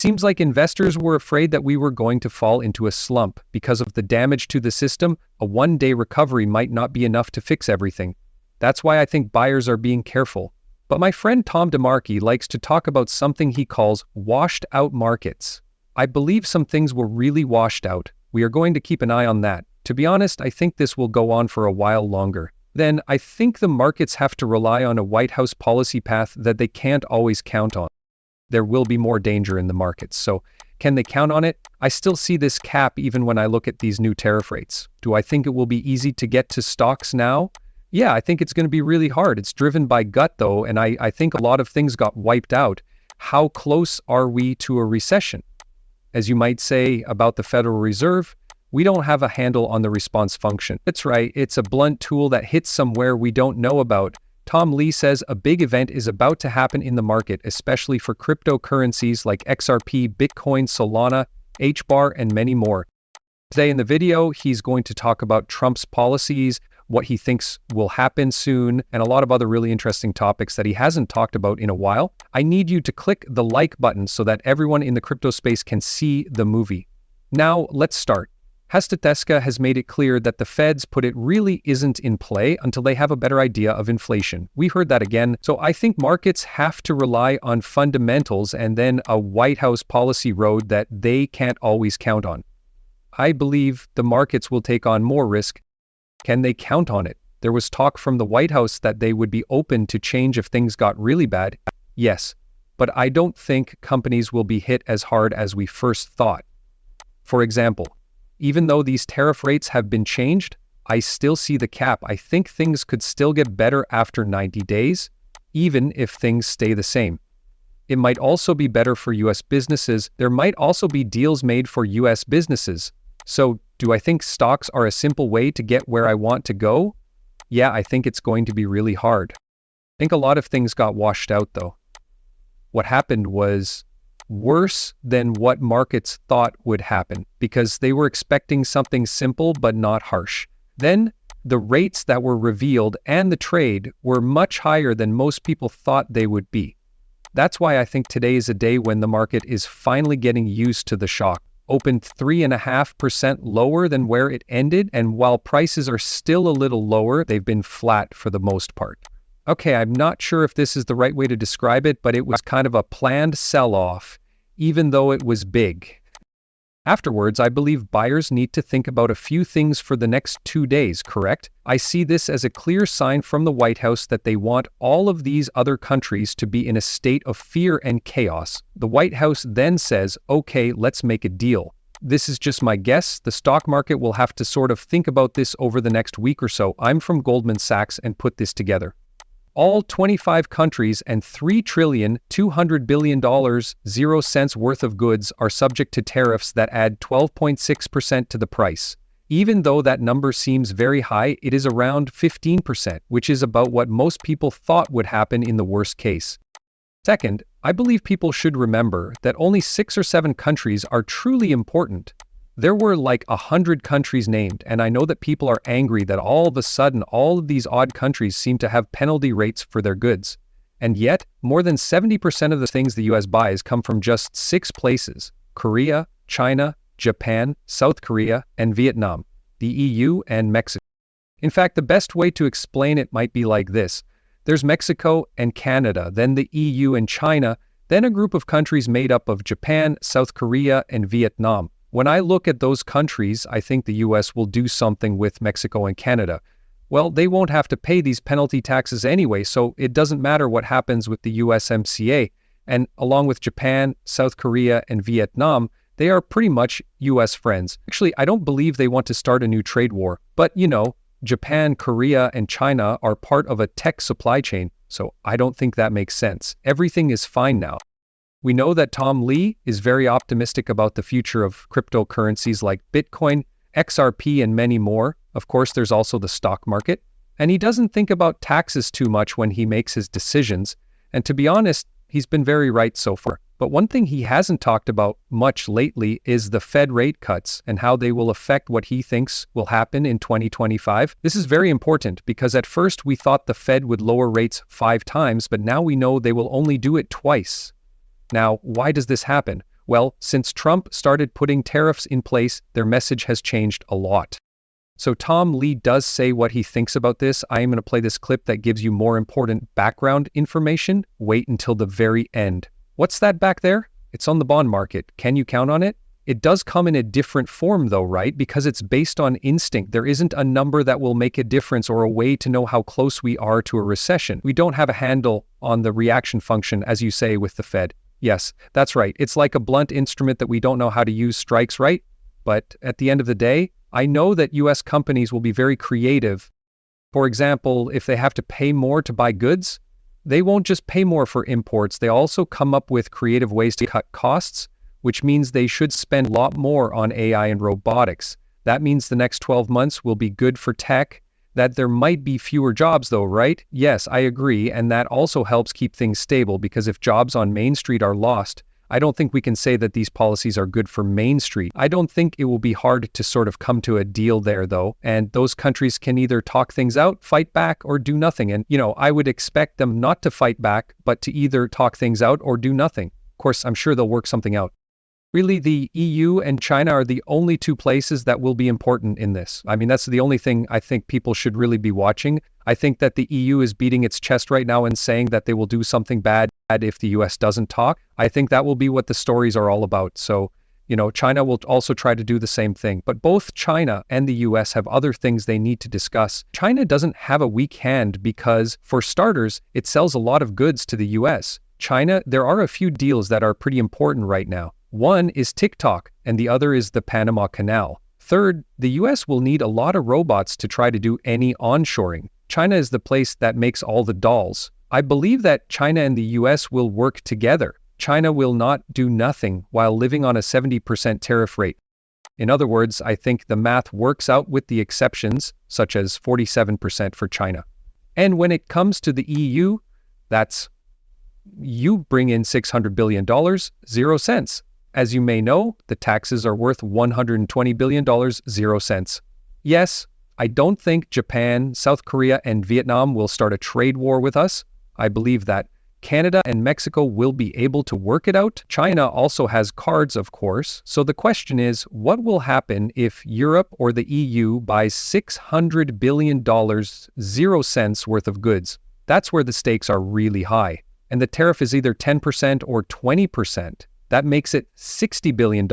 Seems like investors were afraid that we were going to fall into a slump because of the damage to the system. A one-day recovery might not be enough to fix everything. That's why I think buyers are being careful. But my friend Tom DeMarchi likes to talk about something he calls washed out markets. I believe some things were really washed out. We are going to keep an eye on that. To be honest, I think this will go on for a while longer. Then I think the markets have to rely on a White House policy path that they can't always count on. There will be more danger in the markets. So can they count on it? I still see this cap even when I look at these new tariff rates. Do I think it will be easy to get to stocks now? Yeah, I think it's going to be really hard. It's driven by gut though, and I think a lot of things got wiped out. How close are we to a recession? As you might say about the Federal Reserve, we don't have a handle on the response function. That's right, it's a blunt tool that hits somewhere we don't know about. Tom Lee says a big event is about to happen in the market, especially for cryptocurrencies like XRP, Bitcoin, Solana, HBAR, and many more. Today in the video, he's going to talk about Trump's policies, what he thinks will happen soon, and a lot of other really interesting topics that he hasn't talked about in a while. I need you to click the like button so that everyone in the crypto space can see the movie. Now, let's start. Hastateska has made it clear that the Fed's put it really isn't in play until they have a better idea of inflation. We heard that again, so I think markets have to rely on fundamentals and then a White House policy road that they can't always count on. I believe the markets will take on more risk. Can they count on it? There was talk from the White House that they would be open to change if things got really bad. Yes, but I don't think companies will be hit as hard as we first thought. For example, even though these tariff rates have been changed, I still see the cap. I think things could still get better after 90 days, even if things stay the same. It might also be better for US businesses. There might also be deals made for US businesses. So, do I think stocks are a simple way to get where I want to go? Yeah, I think it's going to be really hard. I think a lot of things got washed out though. What happened was worse than what markets thought would happen because they were expecting something simple but not harsh. Then the rates that were revealed and the trade were much higher than most people thought they would be. That's why I think today is a day when the market is finally getting used to the shock. Opened 3.5% lower than where it ended, and while prices are still a little lower, they've been flat for the most part. Okay, I'm not sure if this is the right way to describe it, but it was kind of a planned sell-off, even though it was big. Afterwards, I believe buyers need to think about a few things for the next 2 days, correct? I see this as a clear sign from the White House that they want all of these other countries to be in a state of fear and chaos. The White House then says, okay, let's make a deal. This is just my guess. The stock market will have to sort of think about this over the next week or so. I'm from Goldman Sachs and put this together. All 25 countries and $3.2 trillion, 0 cents worth of goods are subject to tariffs that add 12.6% to the price. Even though that number seems very high, it is around 15%, which is about what most people thought would happen in the worst case. Second, I believe people should remember that only 6 or 7 countries are truly important. There were like 100 countries named, and I know that people are angry that all of a sudden all of these odd countries seem to have penalty rates for their goods. And yet, more than 70% of the things the US buys come from just 6 places: Korea, China, Japan, South Korea, and Vietnam, the EU, and Mexico. In fact, the best way to explain it might be like this. There's Mexico and Canada, then the EU and China, then a group of countries made up of Japan, South Korea, and Vietnam. When I look at those countries, I think the US will do something with Mexico and Canada. Well, they won't have to pay these penalty taxes anyway, so it doesn't matter what happens with the USMCA. And along with Japan, South Korea, and Vietnam, they are pretty much US friends. Actually, I don't believe they want to start a new trade war. But, Japan, Korea, and China are part of a tech supply chain, so I don't think that makes sense. Everything is fine now. We know that Tom Lee is very optimistic about the future of cryptocurrencies like Bitcoin, XRP, and many more. Of course, there's also the stock market. And he doesn't think about taxes too much when he makes his decisions. And to be honest, he's been very right so far. But one thing he hasn't talked about much lately is the Fed rate cuts and how they will affect what he thinks will happen in 2025. This is very important because at first we thought the Fed would lower rates 5 times, but now we know they will only do it twice. Now, why does this happen? Well, since Trump started putting tariffs in place, their message has changed a lot. So Tom Lee does say what he thinks about this. I am going to play this clip that gives you more important background information. Wait until the very end. What's that back there? It's on the bond market. Can you count on it? It does come in a different form though, right? Because it's based on instinct. There isn't a number that will make a difference or a way to know how close we are to a recession. We don't have a handle on the reaction function, as you say, with the Fed. Yes, that's right. It's like a blunt instrument that we don't know how to use strikes, right? But at the end of the day, I know that US companies will be very creative. For example, if they have to pay more to buy goods, they won't just pay more for imports. They also come up with creative ways to cut costs, which means they should spend a lot more on AI and robotics. That means the next 12 months will be good for tech. That there might be fewer jobs though, right? Yes, I agree, and that also helps keep things stable, because if jobs on Main Street are lost, I don't think we can say that these policies are good for Main Street. I don't think it will be hard to sort of come to a deal there though, and those countries can either talk things out, fight back, or do nothing. And, I would expect them not to fight back, but to either talk things out or do nothing. Of course, I'm sure they'll work something out. Really, the EU and China are the only two places that will be important in this. I mean, that's the only thing I think people should really be watching. I think that the EU is beating its chest right now and saying that they will do something bad if the US doesn't talk. I think that will be what the stories are all about. So, China will also try to do the same thing. But both China and the US have other things they need to discuss. China doesn't have a weak hand because, for starters, it sells a lot of goods to the US. China, there are a few deals that are pretty important right now. One is TikTok, and the other is the Panama Canal. Third, the US will need a lot of robots to try to do any onshoring. China is the place that makes all the dolls. I believe that China and the US will work together. China will not do nothing while living on a 70% tariff rate. In other words, I think the math works out with the exceptions, such as 47% for China. And when it comes to the EU, that's you bring in $600 billion, 0 cents. As you may know, the taxes are worth $120 billion, 0 cents. Yes, I don't think Japan, South Korea, and Vietnam will start a trade war with us. I believe that Canada and Mexico will be able to work it out. China also has cards, of course. So the question is, what will happen if Europe or the EU buys $600 billion, 0 cents worth of goods? That's where the stakes are really high. And the tariff is either 10% or 20%. That makes it $60 billion,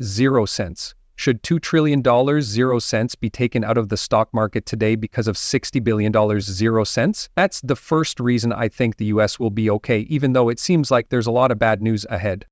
0 cents. Should $2 trillion, 0 cents be taken out of the stock market today because of $60 billion, 0 cents? That's the first reason I think the US will be okay, even though it seems like there's a lot of bad news ahead.